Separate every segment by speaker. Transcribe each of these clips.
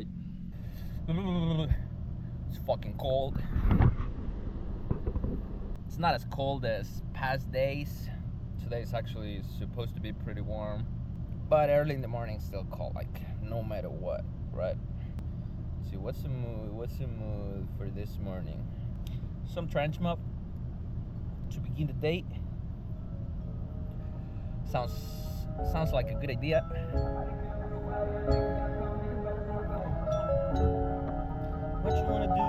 Speaker 1: outside. It's fucking cold. It's not as cold as past days. Today's actually supposed to be pretty warm, but early in the morning it's still cold, like no matter what, right? Let's see, what's the mood for this morning? Some trench mop to begin the day. Sounds like a good idea. What you wanna do?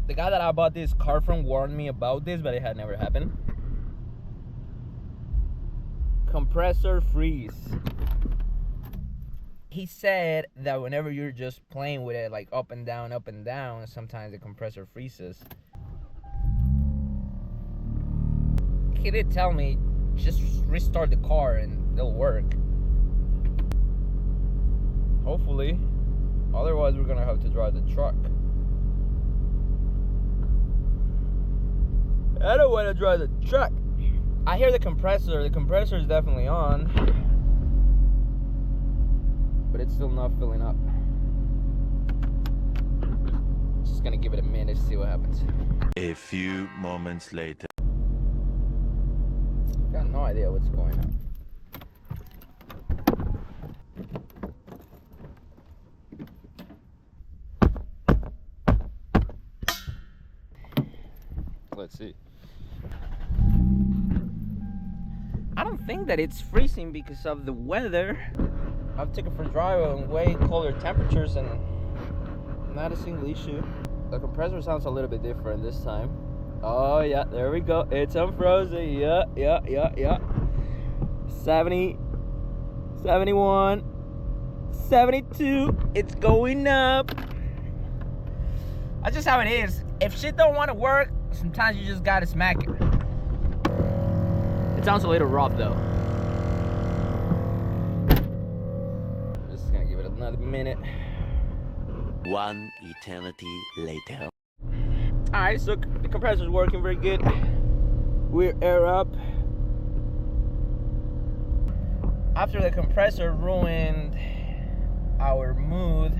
Speaker 1: The guy that I bought this car from warned me about this, but it had never happened. Compressor freeze. He said that whenever you're just playing with it, like up and down, sometimes the compressor freezes. He did tell me just restart the car and it'll work. Hopefully. Otherwise, we're gonna have to drive the truck. I don't want to drive the truck. I hear the compressor. The compressor is definitely on, but it's still not filling up. Just gonna give it a minute to see what happens.
Speaker 2: A few moments later.
Speaker 1: Got no idea what's going on. Let's see. I don't think that it's freezing because of the weather. I've taken for a drive on way colder temperatures and not a single issue. The compressor sounds a little bit different this time. Oh yeah, there we go. It's unfrozen. Yeah. 70, 71, 72. It's going up. That's just how it is. If shit don't want to work, sometimes you just gotta smack it. It sounds a little rough though. Just gonna give it another minute.
Speaker 2: One eternity later.
Speaker 1: Alright, so the compressor's working very good. We're air up. After the compressor ruined our mood,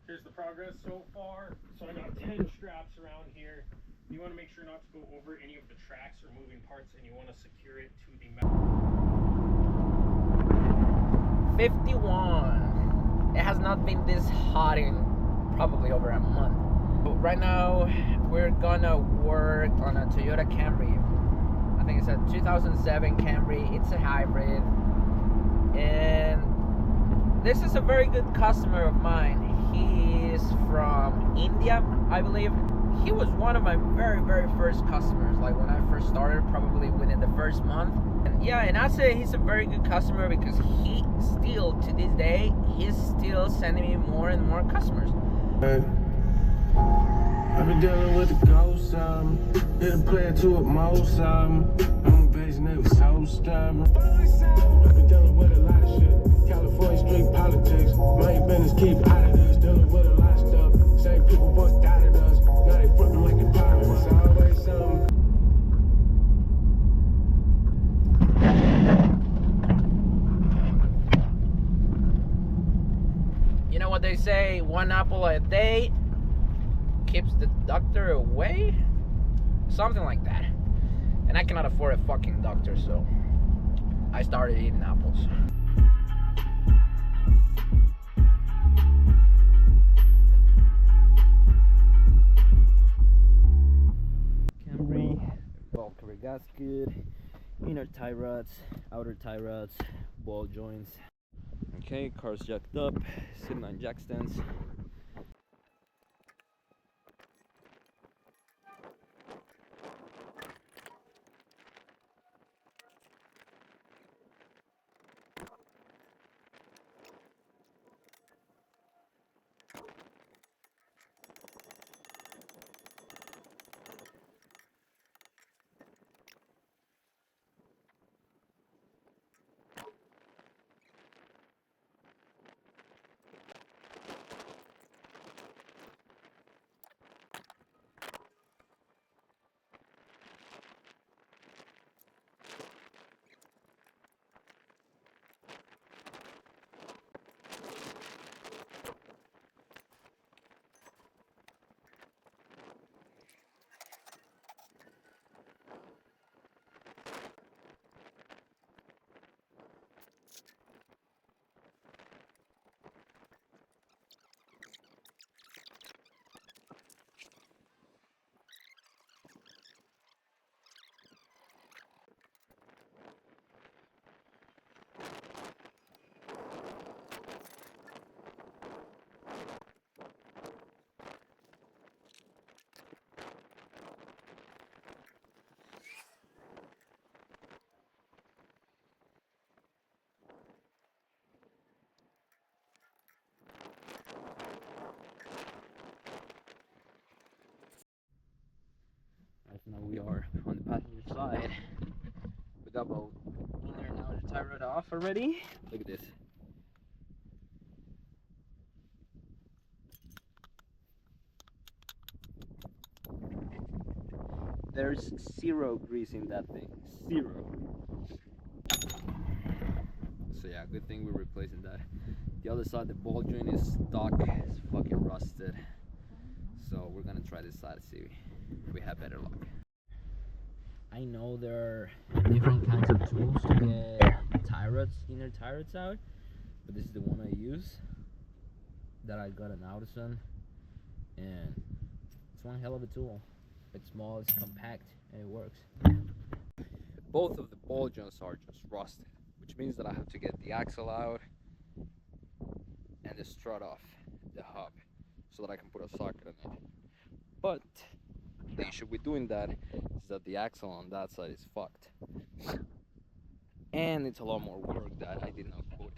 Speaker 3: Here's the progress so far. So I got 10 straps around here. You want to make sure not to go over any of the tracks or moving parts, and you want to secure it to the metal.
Speaker 1: 51. It has not been this hot in probably over a month. But right now we're gonna work on a Toyota Camry. I think it's a 2007 Camry. It's a hybrid, and this is a very good customer of mine. He is from India, I believe. he was one of my very, very first customers. Like when I first started, probably within the first month. And yeah, and I'd say he's a very good customer because he still, to this day, he's still sending me more and more customers.
Speaker 4: I've been dealing with the ghost, didn't play it to it most, I'm a base nigga, so stubborn. I've been dealing with a lot of shit, California street politics, my business keep out of this, dealing with a lot of stuff, same people once doubted us, now they frontin' like they pirates, it's always something.
Speaker 1: You know what they say, one apple a day keeps the doctor away? Something like that. And I cannot afford a fucking doctor, so I started eating apples. Camry, Valkyrie gasket, inner tie rods, outer tie rods, ball joints. Okay, car's jacked up, sitting on jack stands. Now we are on the passenger side. We got both inner and outer tie rod off already. Look at this. There's zero grease in that thing. Zero. So yeah, good thing we're replacing that. The other side, the ball joint is stuck. It's fucking rusted. So we're gonna try this side to see if we have better luck. I know there are different kinds of tools to get tie rods, inner tie rods out, but this is the one I use that I got an Audison, and it's one hell of a tool. It's small, it's compact, and it works. Both of the ball joints are just rusted, which means that I have to get the axle out and the strut off the hub so that I can put a socket in it. But the issue with doing that is that the axle on that side is fucked, and it's a lot more work that I did not put.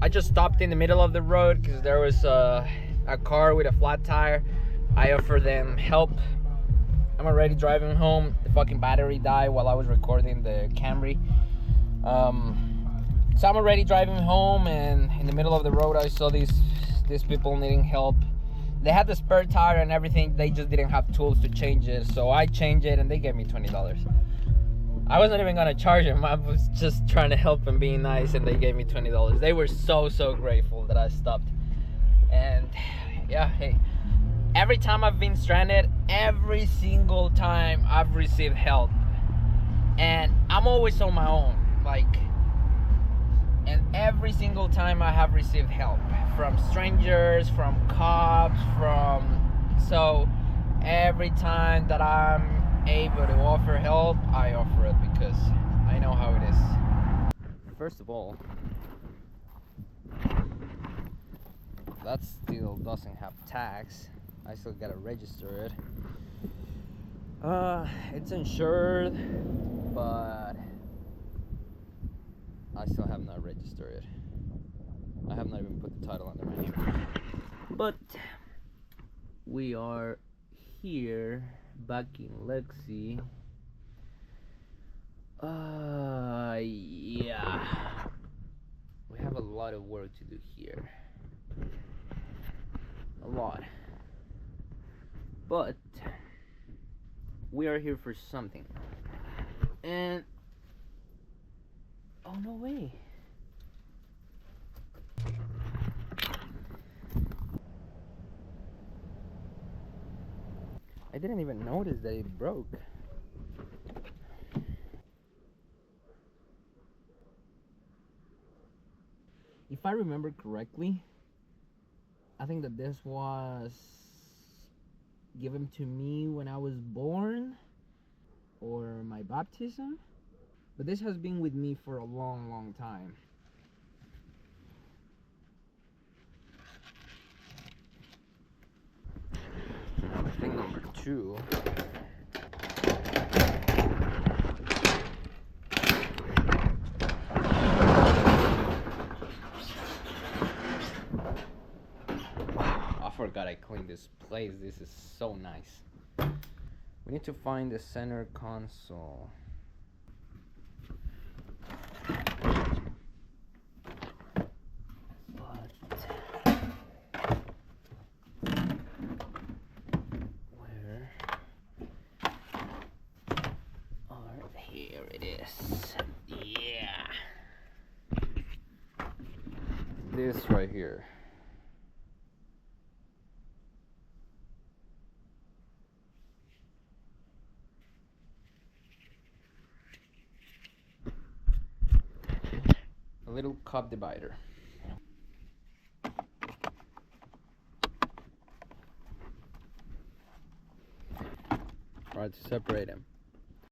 Speaker 1: I just stopped in the middle of the road because there was a car with a flat tire. I offered them help. I'm already driving home. The fucking battery died while I was recording the Camry. So I'm already driving home, and in the middle of the road I saw these people needing help. They had the spare tire and everything, they just didn't have tools to change it. So I changed it and they gave me $20. I wasn't even gonna charge them. I was just trying to help and being nice, and they gave me $20. They were so grateful that I stopped. And yeah, hey, every time I've been stranded, every single time I've received help. And I'm always on my own, like, and every single time I have received help from strangers, from cops, so every time that I'm able to offer help, I offer it because I know how it is. First of all, that still doesn't have tax. I still gotta register it. It's insured, but I still have not registered it. I have not even put the title under my name. But we are here back in Lexi. Yeah. We have a lot of work to do here. A lot. But we are here for something. And oh, no way. I didn't even notice that it broke. If I remember correctly, I think that this was given to me when I was born, or my baptism. But this has been with me for a long time. Thing number 2. I forgot I cleaned this place. This is so nice. We need to find the center console. Here it is. Yeah. This right here. A little cup divider. Try to separate them.